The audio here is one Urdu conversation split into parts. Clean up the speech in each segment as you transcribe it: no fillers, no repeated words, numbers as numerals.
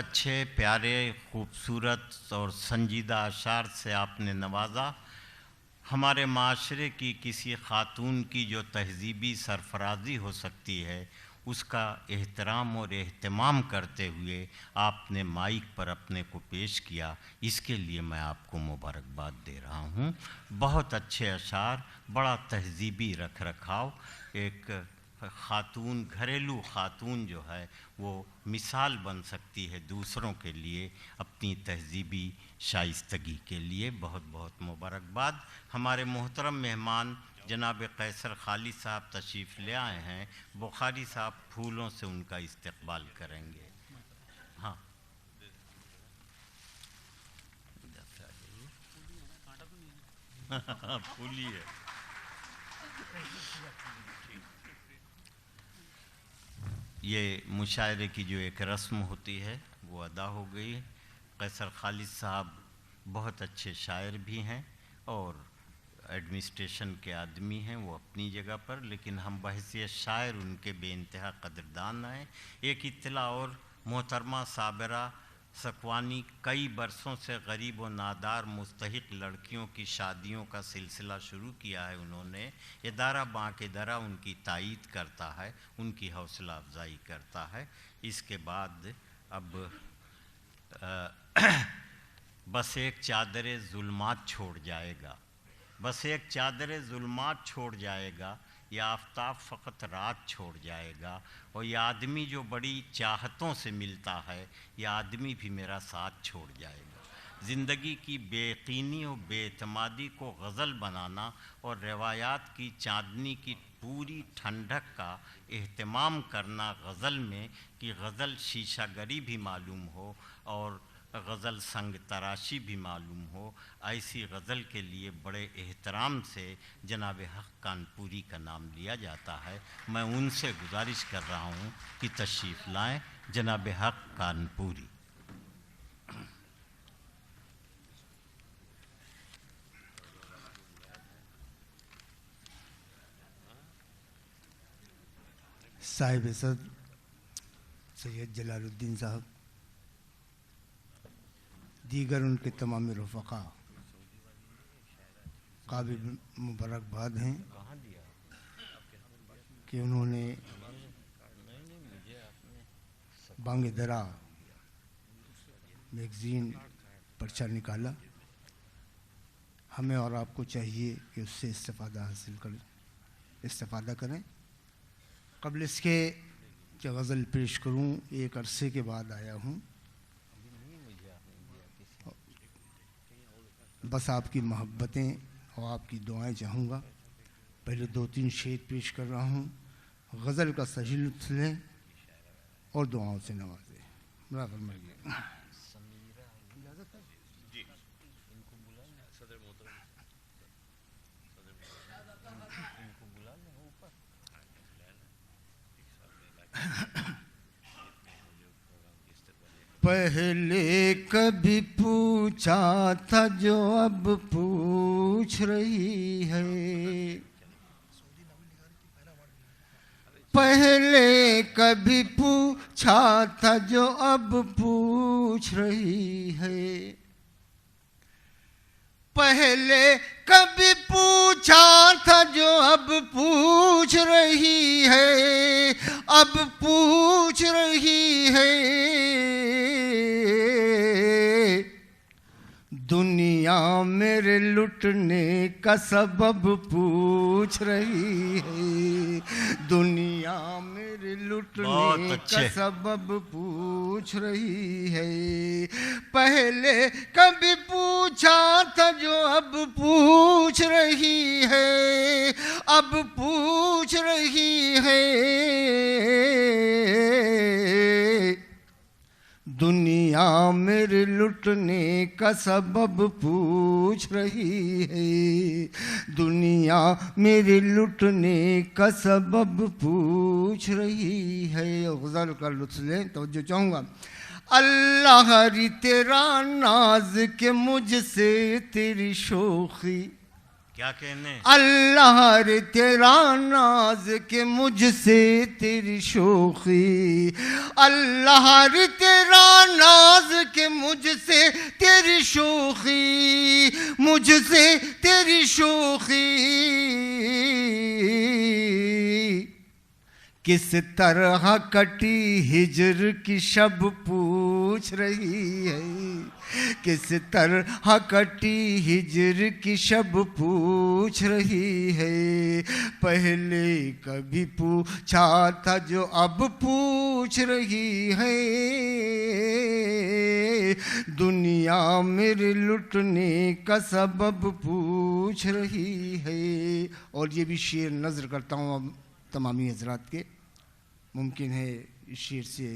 اچھے پیارے خوبصورت اور سنجیدہ اشعار سے آپ نے نوازا. ہمارے معاشرے کی کسی خاتون کی جو تہذیبی سرفرازی ہو سکتی ہے اس کا احترام اور اہتمام کرتے ہوئے آپ نے مائک پر اپنے کو پیش کیا. اس کے لیے میں آپ کو مبارکباد دے رہا ہوں. بہت اچھے اشعار، بڑا تہذیبی رکھ رکھاؤ. ایک خاتون، گھریلو خاتون جو ہے وہ مثال بن سکتی ہے دوسروں کے لیے اپنی تہذیبی شائستگی کے لیے. بہت بہت مبارکباد. ہمارے محترم مہمان جناب قیصر خالد صاحب تشریف لے آئے ہیں. بخاری صاحب پھولوں سے ان کا استقبال کریں گے. ہاں پھولی ہے. یہ مشاعرے کی جو ایک رسم ہوتی ہے وہ ادا ہو گئی. قیصر خالد صاحب بہت اچھے شاعر بھی ہیں اور ایڈمنسٹریشن کے آدمی ہیں وہ اپنی جگہ پر، لیکن ہم بحیثیت شاعر ان کے بے انتہا قدردان ہیں. ایک اطلاع اور، محترمہ صابرہ سکوانی کئی برسوں سے غریب و نادار مستحق لڑکیوں کی شادیوں کا سلسلہ شروع کیا ہے. انہوں نے ادارہ بانک ادارہ ان کی تائید کرتا ہے، ان کی حوصلہ افزائی کرتا ہے. اس کے بعد اب بس ایک چادر ظلمات چھوڑ جائے گا، بس ایک چادر ظلمات چھوڑ جائے گا، یہ آفتاب فقط رات چھوڑ جائے گا. اور یہ آدمی جو بڑی چاہتوں سے ملتا ہے یہ آدمی بھی میرا ساتھ چھوڑ جائے گا. زندگی کی بے یقینی و بے اعتمادی کو غزل بنانا اور روایات کی چاندنی کی پوری ٹھنڈک کا اہتمام کرنا غزل میں، کہ غزل شیشہ گری بھی معلوم ہو اور غزل سنگ تراشی بھی معلوم ہو، ایسی غزل کے لیے بڑے احترام سے جناب حق کانپوری کا نام لیا جاتا ہے. میں ان سے گزارش کر رہا ہوں کہ تشریف لائیں. جناب حق کانپوری. صاحب صدر سید جلال الدین صاحب، دیگر ان کے تمام رفقا قابل مبارکباد ہیں کہ انہوں نے بانگ درا میگزین پرچہ نکالا. ہمیں اور آپ کو چاہیے کہ اس سے استفادہ کریں. قبل اس کے کہ غزل پیش کروں، ایک عرصے کے بعد آیا ہوں. بس آپ کی محبتیں اور آپ کی دعائیں چاہوں گا. پہلے 2-3 شعر پیش کر رہا ہوں. غزل کا صحیح لطف لیں اور دعاؤں سے نوازیں. بڑا فرمائیے. پہلے کبھی پوچھا تھا جو اب پوچھ رہی ہے، پہلے کبھی پوچھا تھا جو اب پوچھ رہی ہے، پہلے کبھی پوچھا تھا جو اب پوچھ رہی ہے، اب پوچھ رہی ہے. دنیا میرے لٹنے کا سبب پوچھ رہی ہے، دنیا میرے لٹنے کا سبب پوچھ رہی ہے. پہلے کبھی پوچھا تھا جو اب پوچھ رہی ہے، اب پوچھ رہی ہے. دنیا میرے لٹنے کا سبب پوچھ رہی ہے، دنیا میرے لٹنے کا سبب پوچھ رہی ہے. غزل کا لطف لیں. توجہ چاہوں گا. اللہ ہری تیرا ناز کہ مجھ سے تیری شوخی، کیا کہنے؟ اللہ رے تیرا ناز کہ مجھ سے تیری شوخی، اللہ رے تیرا ناز تیری شوخی، مجھ سے تیری شوخی، کس طرح کٹی ہجر کی شب پوچھ رہی ہے، کس طرح کٹی ہجر کی شب پوچھ رہی ہے، پہلے کبھی پوچھا تھا جو اب پوچھ رہی ہے، دنیا میرے لٹنے کا سبب پوچھ رہی ہے۔ اور یہ بھی شعر نظر کرتا ہوں اب تمامی حضرات کے، ممکن ہے اس شعر سے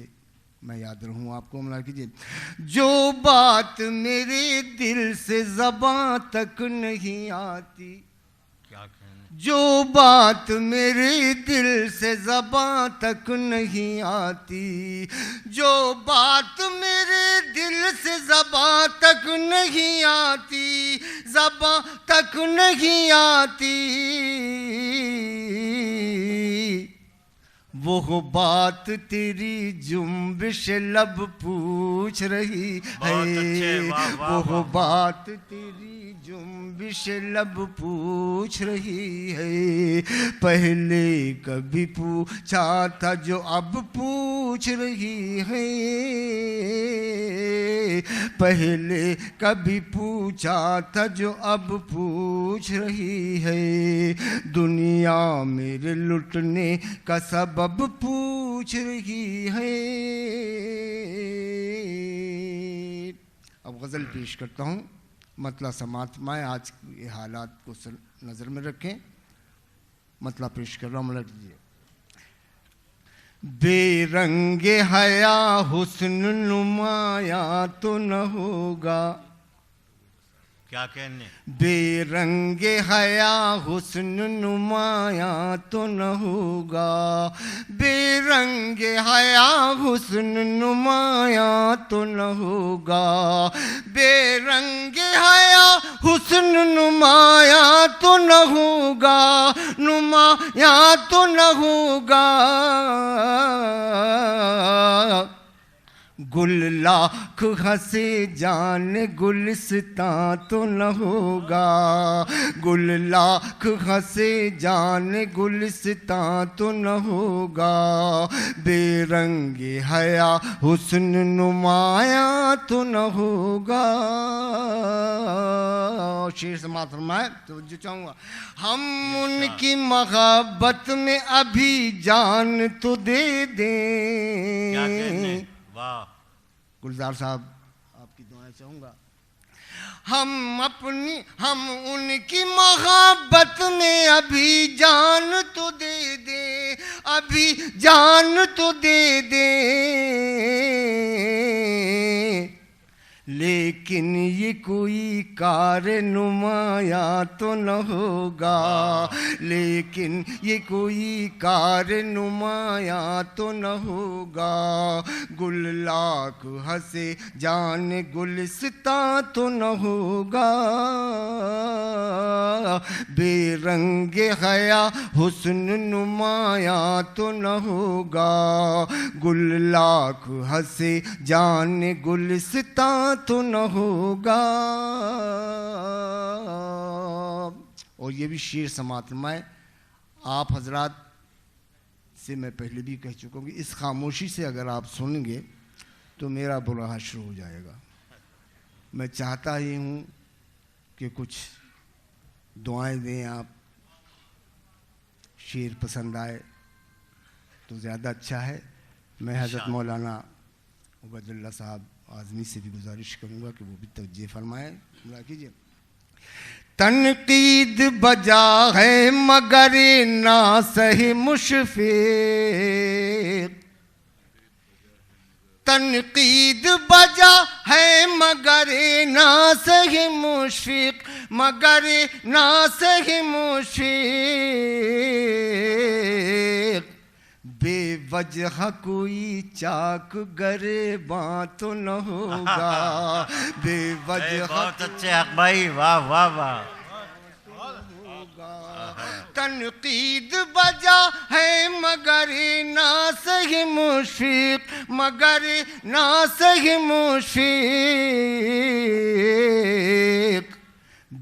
میں یاد رہوں آپ کو، ملا کیجیے۔ جو بات میرے دل سے زباں تک نہیں آتی، کیا کہنے، جو بات میرے دل سے زباں تک نہیں آتی، جو بات میرے دل سے زباں تک نہیں آتی، زباں تک نہیں آتی، وہ بات تیری جنبش لب پوچھ رہی ہے، وہ بات تیری جنبش لب پوچھ رہی ہے، پہلے کبھی پوچھا تھا جو اب پوچھ رہی ہے، پہلے کبھی پوچھا تھا جو اب پوچھ رہی ہے، دنیا میرے لٹنے کا سبب پوچھ رہی ہے۔ اب غزل پیش کرتا ہوں، مطلع سماعت فرمائیں، آج کے حالات کو نظر میں رکھیں، مطلع پیش کر رہا ہوں، ملک دیجیے۔ بے رنگ حیا حسن نمایاں تو نہ ہوگا، کیا کہنے، بے رنگ حیا حسن نمایاں تو نہ ہوگا، بے رنگ حیا حسن نمایاں تو نہ ہوگا، بے رنگ حیا حسن نمایاں تو نہ ہوگا، نمایاں تو نہ ہوگا، گل لاکھ ہنسے جان گلستاں تو نہ ہوگا، گل لاکھ ہنسے جان گلستاں تو نہ ہوگا، بے رنگ حیا حسن نمایاں تو نہ ہوگا۔ شعر سماعت فرمائے، توجہ چاہوں گا۔ ہم ان کی محبت میں ابھی جان تو دے دیں، کیا کہنے، واہ، گلزار صاحب آپ کی دعائیں چاہوں گا۔ ہم ان کی محبت میں ابھی جان تو دے دیں، ابھی جان تو دے دیں، لیکن یہ کوئی کار نمایاں تو نہ ہوگا، لیکن یہ کوئی کار نمایاں تو نہ ہوگا، گل لاکھ ہنسے جان گلستاں تو نہ ہوگا، بے رنگ حیا حسن نمایاں تو نہ ہوگا، گل لاکھ ہنسے جان گلستاں تو نہ ہوگا۔ اور یہ بھی شعر سماعت فرمائے، آپ حضرات سے میں پہلے بھی کہہ چکا ہوں کہ اس خاموشی سے اگر آپ سنیں گے تو میرا برا حشر ہو جائے گا۔ میں چاہتا ہی ہوں کہ کچھ دعائیں دیں، آپ شعر پسند آئے تو زیادہ اچھا ہے۔ میں حضرت مولانا عبید اللہ صاحب اعظمی سے بھی گزارش کروں گا کہ وہ بھی توجہ فرمائیں، ملا کیجیے۔ تنقید بجا ہے مگر ناصح مشفق، تنقید بجا ہے مگر ناصح مشفق، مگر ناصح مشفق، بے وجہ کوئی چاک گریباں تو نہ ہوگا، بے وجہ بہت اچھے حق بھائی، واہ واہ واہ، تنقید بجا ہے مگر نہ صحیح مشفق، مگر نہ صحیح مشفق،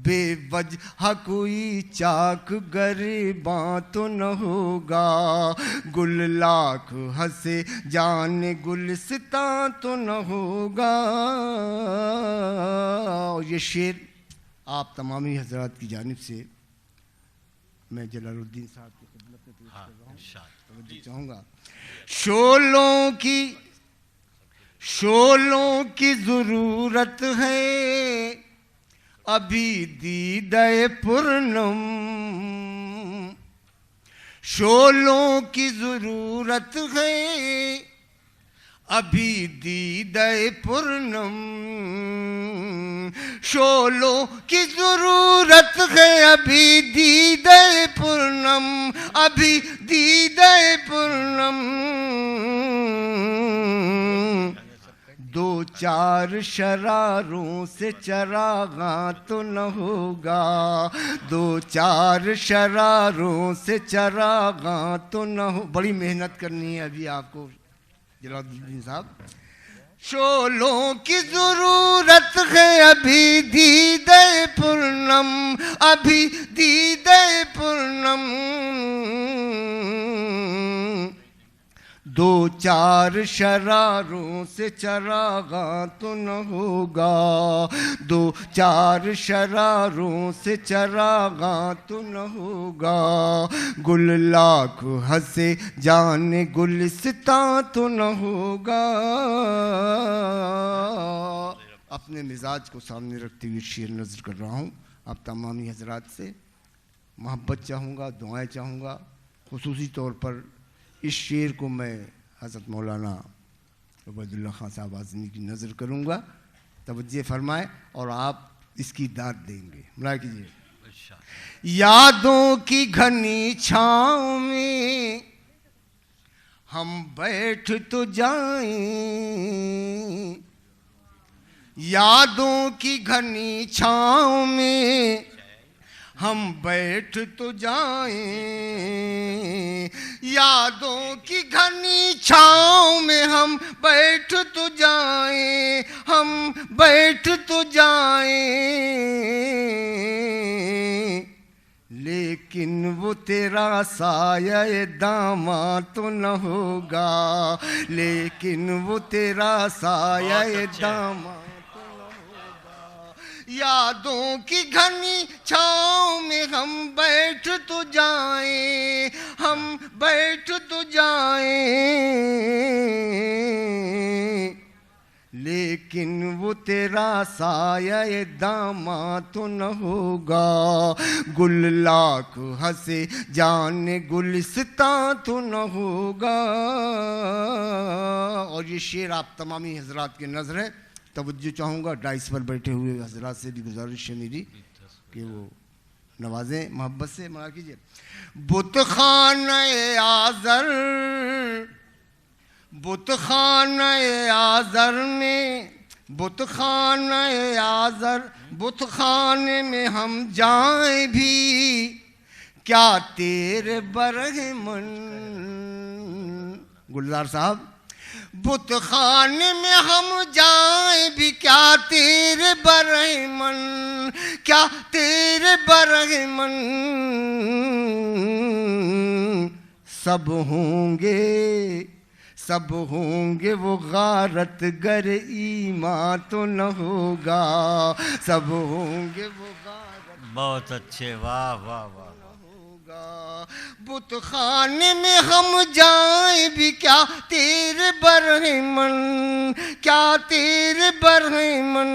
بے وجہ کوئی چاک گریباں تو نہ ہوگا، گل لاکھ ہنسے جان گلستاں تو نہ ہوگا۔ اور یہ شعر آپ تمامی حضرات کی جانب سے میں جلال الدین صاحب کی خدمت میں پیش کر رہا ہوں، توجہ چاہوں گا۔ شعلوں کی ضرورت ہے ابھی دیدہ پرنم، شعلوں کی ضرورت ہے ابھی دیدہ پرنم، شعلوں کی ضرورت ہے ابھی دیدہ پرنم، ابھی دیدہ پرنم، دو چار شراروں سے چراغاں تو نہ ہوگا، دو چار شراروں سے چراغاں تو نہ ہو۔ بڑی محنت کرنی ہے ابھی آپ کو جلال الدین صاحب۔ شعلوں کی ضرورت ہے ابھی دیدہ پرنم، ابھی دیدہ پرنم، دو چار شراروں سے چراغاں تو نہ ہوگا، دو چار شراروں سے چراغاں تو نہ ہوگا، گل لاکھ ہنسے جان گلستاں تو نہ ہوگا۔ اپنے مزاج کو سامنے رکھتے ہوئے شعر نظر کر رہا ہوں، آپ تمامی حضرات سے محبت چاہوں گا، دعائیں چاہوں گا۔ خصوصی طور پر اس شعر کو میں حضرت مولانا عبید اللہ خان صاحب اعظمی کی نظر کروں گا، توجہ فرمائیں اور آپ اس کی داد دیں گے۔ ملائے کیجیے۔ یادوں کی گھنی چھاؤں میں ہم بیٹھ تو جائیں، یادوں کی گھنی چھاؤں میں ہم بیٹھ تو جائیں، یادوں کی گھنی چھاؤں میں ہم بیٹھ تو جائیں، ہم بیٹھ تو جائیں، لیکن وہ تیرا سایہ داماں تو نہ ہوگا، لیکن وہ تیرا سایہ داماں یادوں کی گھنی چھاؤں میں ہم بیٹھ تو جائیں، ہم بیٹھ تو جائیں، لیکن وہ تیرا سایہ داماں تو نہ ہوگا، گل لاکھ ہنسے جان گلستاں تو نہ ہوگا۔ اور یہ شعر آپ تمامی حضرات کے نظر ہے، توجہ چاہوں گا۔ ڈائس پر بیٹھے ہوئے حضرات سے بھی گزارش ہے میری کہ وہ نوازیں محبت سے۔ منا کیجیے۔ بت خانہ آذر، بت خانہ آذر میں، بت خانہ آذر، بت خانے میں ہم جائیں بھی کیا تیرے برہمن، گلزار صاحب، بت خانے میں ہم جائیں بھی کیا تیرے برہمن، کیا تیرے برہمن، سب ہوں گے وہ غارت گر ایمان تو نہ ہوگا، سب ہوں گے وہ غارت۔ بہت اچھے، واہ واہ واہ۔ بت خانے میں ہم جائیں بھی کیا تیرے برہمن، کیا تیرے برہمن،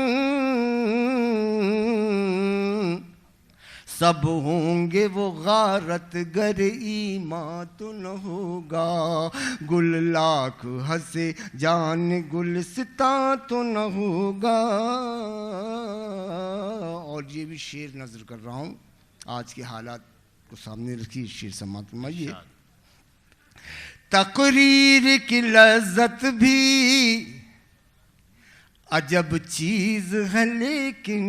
سب ہوں گے وہ غارت گر ایمان تو نہ ہوگا، گل لاکھ ہنسے جان گلستاں تو نہ ہوگا۔ اور یہ بھی شعر نظر کر رہا ہوں، آج کے حالات کو سامنے رکھی، شعر سماعت فرمائیے۔ تقریر کی لذت بھی عجب چیز ہے لیکن،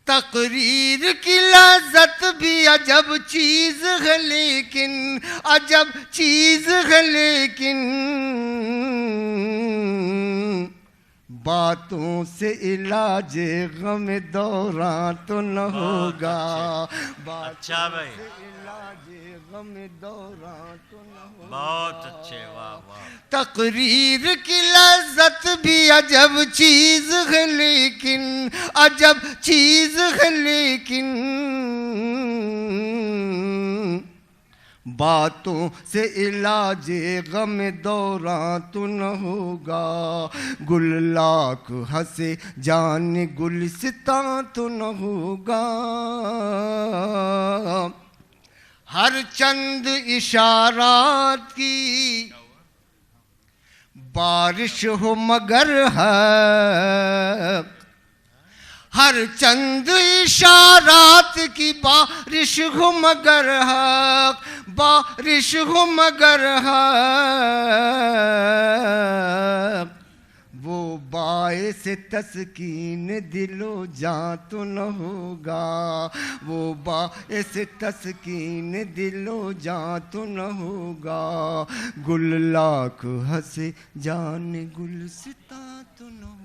تقریر کی لذت بھی عجب چیز ہے لیکن عجب چیز ہے لیکن باتوں سے علاج غم دوران تو نہ ہوگا اچھا بھائی سے علاج غم دوران تو نہ ہوگا بہت اچھے واہ واہ تقریر کی لذت بھی عجب چیز ہے لیکن عجب چیز ہے لیکن باتوں سے علاج غم دوران تو نہ ہوگا گل لاکھ ہنسے جان گلستاں تو نہ ہوگا ہر چند اشارات کی بارش ہو مگر حق ہر چند اشارات کی بارش ہو مگر حق بارش ہو مگر حق وہ باعث تسکین دل و جاں تو نہ ہوگا وہ باعث تسکین دل و جاں تو نہ ہوگا گل لاکھ ہنسے جان گلستاں تو نہ ہوگا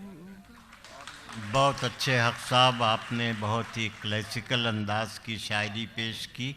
بہت اچھے حق صاحب آپ نے بہت ہی کلاسیکل انداز کی شاعری پیش کی